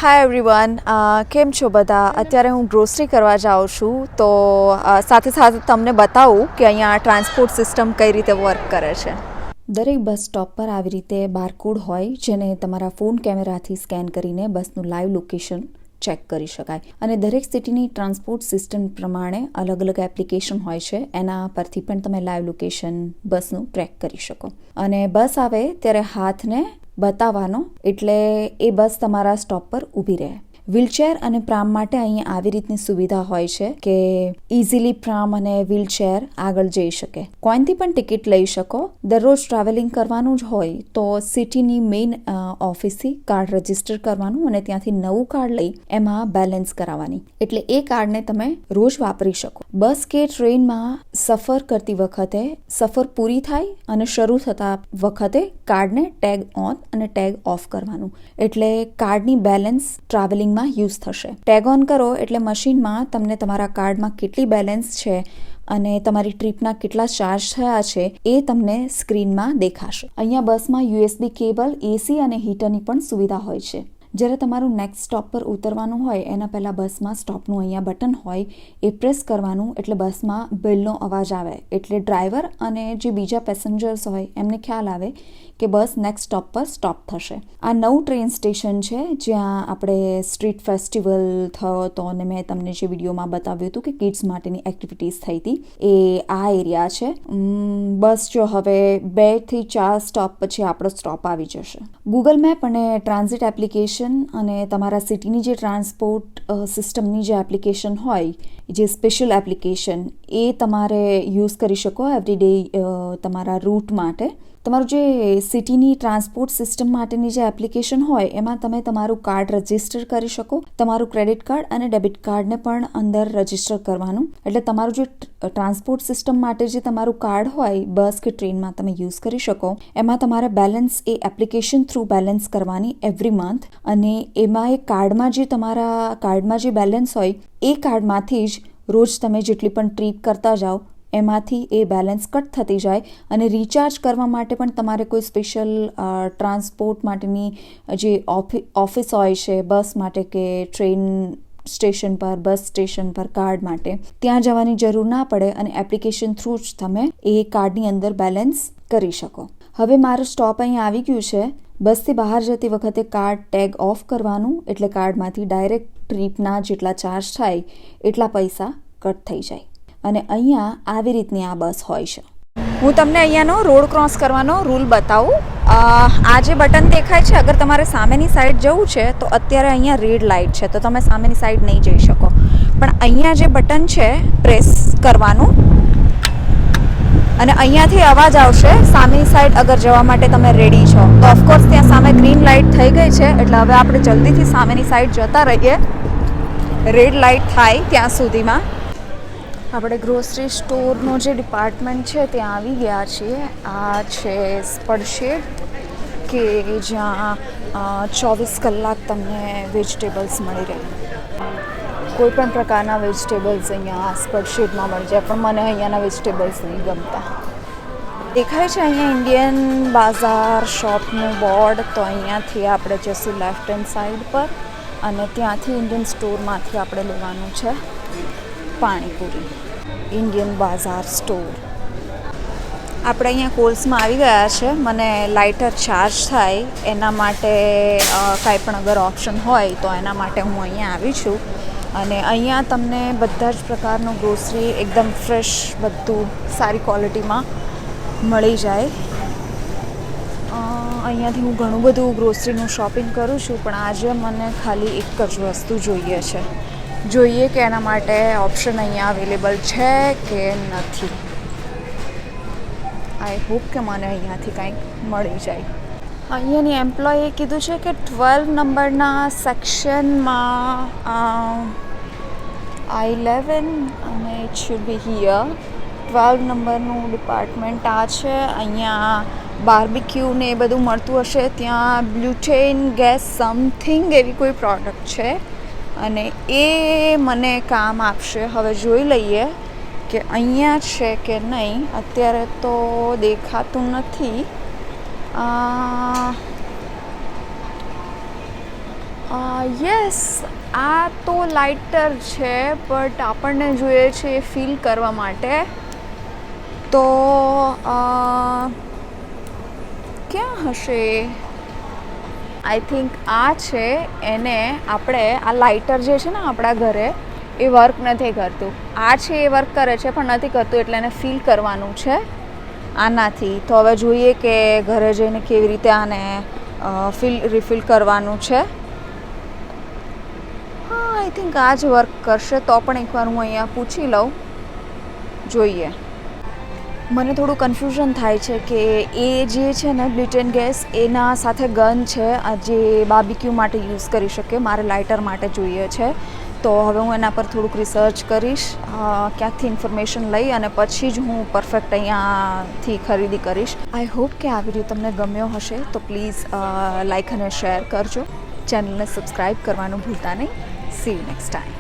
Hi everyone, કેમ છો બધા? અત્યારે હું ગ્રોસરી કરવા જાઉં છું તો સાથે સાથે તમને બતાવું કે અહીંયા ટ્રાન્સપોર્ટ સિસ્ટમ કઈ રીતે વર્ક કરે છે. દરેક બસ સ્ટોપ પર આવી રીતે બારકોડ હોય જેને તમારા ફોન કેમેરાથી સ્કેન કરીને બસનું લાઈવ લોકેશન ચેક કરી શકાય અને દરેક સિટીની ટ્રાન્સપોર્ટ સિસ્ટમ પ્રમાણે અલગ અલગ એપ્લિકેશન હોય છે, એના પરથી પણ તમે લાઈવ લોકેશન બસનું ટ્રેક કરી શકો. અને બસ આવે ત્યારે હાથને બતાવવાનો એટલે એ બસ તમારા સ્ટોપ પર ઊભી રહે. વ્હીલચેર અને પ્રામ માટે અહીંયા આવી રીતની સુવિધા હોય છે કે ઇઝીલી પ્રામ અને વ્હીલચેર આગળ જઈ શકે. કોઈનથી પણ ટિકિટ લઈ શકો. દરરોજ ટ્રાવેલિંગ કરવાનું જ હોય તો સિટીની મેઇન ઓફિસથી કાર્ડ રજીસ્ટર કરવાનું અને ત્યાંથી નવું કાર્ડ લઈ એમાં બેલેન્સ કરાવવાની, એટલે એ કાર્ડને તમે રોજ વાપરી શકો. બસ કે ટ્રેનમાં સફર કરતી વખતે સફર પૂરી થાય અને શરૂ થતા વખતે કાર્ડને ટેગ ઓન અને ટેગ ઓફ કરવાનું, એટલે કાર્ડની બેલેન્સ ટ્રાવેલિંગમાં યુઝ થશે. ટેગ ઓન કરો એટલે મશીનમાં તમને તમારા કાર્ડમાં કેટલી બેલેન્સ છે અને તમારી ટ્રીપના કેટલા ચાર્જ થયા છે એ તમને સ્ક્રીનમાં દેખાશે. અહીંયા બસમાં USB કેબલ, AC અને હીટરની પણ સુવિધા હોય છે. જ્યારે તમારું નેક્સ્ટ સ્ટોપ પર ઉતરવાનું હોય એના પહેલાં બસમાં સ્ટોપનું અહીંયા બટન હોય એ પ્રેસ કરવાનું, એટલે બસમાં બેલનો અવાજ આવે એટલે ડ્રાઈવર અને જે બીજા પેસેન્જર્સ હોય એમને ખ્યાલ આવે કે બસ નેક્સ્ટ સ્ટોપ પર સ્ટોપ થશે. આ નવું ટ્રેન સ્ટેશન છે જ્યાં આપણે સ્ટ્રીટ ફેસ્ટિવલ થયો હતો અને મેં તમને જે વિડીયોમાં બતાવ્યું હતું કે કિડ્સ માટેની એક્ટિવિટીઝ થઈ હતી, એ આ એરિયા છે. બસ જો હવે 2 થી 4 સ્ટોપ પછી આપણો સ્ટોપ આવી જશે. ગૂગલ મેપ અને ટ્રાન્ઝિટ એપ્લિકેશન અને તમારા સિટીની જે ટ્રાન્સપોર્ટ સિસ્ટમની જે એપ્લિકેશન હોય, જે સ્પેશિયલ એપ્લિકેશન, એ તમારે યુઝ કરી શકો એવરીડે તમારા રૂટ માટે. તમારું જે સિટીની ટ્રાન્સપોર્ટ સિસ્ટમ માટેની જે એપ્લિકેશન હોય એમાં તમે તમારું કાર્ડ રજીસ્ટર કરી શકો. તમારું ક્રેડિટ કાર્ડ અને ડેબિટ કાર્ડને પણ અંદર રજીસ્ટર કરવાનું, એટલે તમારું જે ટ્રાન્સપોર્ટ સિસ્ટમ માટે જે તમારું કાર્ડ હોય બસ કે ટ્રેનમાં તમે યુઝ કરી શકો. એમાં તમારે બેલેન્સ એ એપ્લિકેશન થ્રુ બેલેન્સ કરવાની એવરી મંથ, અને એમાં એ કાર્ડમાં જે તમારા કાર્ડમાં જે બેલેન્સ હોય એ કાર્ડમાંથી જ રોજ તમે જેટલી પણ ટ્રીપ કરતા જાઓ એમાંથી એ બેલેન્સ કટ થતી જાય. અને રિચાર્જ કરવા માટે પણ તમારે કોઈ સ્પેશિયલ ટ્રાન્સપોર્ટ માટેની જે ઓફિસ હોય છે બસ માટે કે ટ્રેન સ્ટેશન પર, બસ સ્ટેશન પર કાર્ડ માટે, ત્યાં જવાની જરૂર ના પડે અને એપ્લિકેશન થ્રુ જ તમે એ કાર્ડની અંદર બેલેન્સ કરી શકો. હવે મારું સ્ટોપ અહીંયા આવી ગયું છે. બસથી બહાર જતી વખતે કાર્ડ ટેગ ઓફ કરવાનું, એટલે કાર્ડમાંથી ડાયરેક્ટ ટ્રીપના જેટલા ચાર્જ થાય એટલા પૈસા કટ થઈ જાય. અને અહીંયા આવી રીતની આ બસ હોય છે. હું તમને અહીંયાનો રોડ ક્રોસ કરવાનો રૂલ બતાવું. આ જે બટન દેખાય છે, અગર તમારે સામેની સાઈડ જવું છે તો અત્યારે અહીંયા રેડ લાઇટ છે તો તમે સામેની સાઈડ નહીં જઈ શકો, પણ અહીંયા જે બટન છે પ્રેસ કરવાનું અને અહીંયાથી અવાજ આવશે સામેની સાઈડ અગર જવા માટે તમે રેડી છો તો. ઓફકોર્સ ત્યાં સામે ગ્રીન લાઇટ થઈ ગઈ છે એટલે હવે આપણે જલ્દીથી સામેની સાઈડ જતા રહીએ રેડ લાઇટ થાય ત્યાં સુધીમાં. આપણે ગ્રોસરી સ્ટોરનો જે ડિપાર્ટમેન્ટ છે ત્યાં આવી ગયા છીએ. આ છે સ્પર્શેડ કે જ્યાં 24 કલાક તમને વેજીટેબલ્સ મળી રહે. કોઈ પણ પ્રકારના વેજીટેબલ્સ અહીંયા સ્પર્શેડમાં મળી જાય, પણ મને અહીંયાના વેજીટેબલ્સ નહીં ગમતા. દેખાય છે અહીંયા ઇન્ડિયન બાઝાર શોપનું બોર્ડ, તો અહીંયાથી આપણે જઈશું લેફ્ટ હેન્ડ સાઈડ પર અને ત્યાંથી ઇન્ડિયન સ્ટોરમાંથી આપણે લેવાનું છે પાણીપુરી. ઇન્ડિયન બાઝાર સ્ટોર. આપણે અહીંયા કોલ્સમાં આવી ગયા છે. મને લાઇટર ચાર્જ થાય એના માટે કાંઈ પણ અગર ઓપ્શન હોય તો એના માટે હું અહીંયા આવી છું. અને અહીંયા તમને બધા જ પ્રકારનું ગ્રોસરી એકદમ ફ્રેશ, બધું સારી ક્વોલિટીમાં મળી જાય. અહીંયાથી હું ઘણું બધું ગ્રોસરીનું શોપિંગ કરું છું, પણ આજે મને ખાલી એક જ વસ્તુ જોઈએ કે એના માટે ઓપ્શન અહીંયા અવેલેબલ છે કે નથી. આઈ હોપ કે મને અહીંયાથી કંઈક મળી જાય. અહીંયાની એમ્પ્લોયે કીધું છે કે 12 નંબરના સેક્શનમાં I11 અને ઇટ શુડ બી હિયર. 12 નંબરનું ડિપાર્ટમેન્ટ આ છે. અહીંયા બાર્બીક્યુ ને એ બધું મળતું હશે. ત્યાં બ્યુટેન ગેસ સમથિંગ એવી કોઈ પ્રોડક્ટ છે અને એ મને કામ આપશે. હવે જોઈ લઈએ કે અહીંયા છે કે નહીં. અત્યારે તો દેખાતું નથી. યસ, આ તો લાઇટર છે, બટ આપણને જોઈએ છે એ ફીલ કરવા માટે. તો ક્યાં હશે? આઈ થિંક આ છે. એને આપણે આ લાઇટર જે છે ને આપણા ઘરે એ વર્ક નથી કરતું. આ છે એ વર્ક કરે છે પણ નથી કરતું, એટલે એને ફીલ કરવાનું છે આનાથી. તો હવે જોઈએ કે ઘરે જઈને કેવી રીતે આને રિફિલ કરવાનું છે. હા, આઈ થિંક આ જ વર્ક કરશે. તો પણ એકવાર હું અહીંયા પૂછી લઉં, જોઈએ. મને થોડું કન્ફ્યુઝન થાય છે કે એ જે છે ને બ્યુટેન ગેસ, એના સાથે ગન છે જે બાર્બીક્યુ માટે યુઝ કરી શકે. મારે લાઇટર માટે જોઈએ છે. તો હવે હું એના પર થોડુંક રિસર્ચ કરીશ, ક્યાંકથી ઇન્ફોર્મેશન લઈ અને પછી જ હું પરફેક્ટ અહીંયાથી ખરીદી કરીશ. આઈ હોપ કે આ વિડીયો તમને ગમ્યો હશે. તો પ્લીઝ લાઇક અને શેર કરજો. ચેનલને સબસ્ક્રાઈબ કરવાનું ભૂલતા નહીં. C you next time.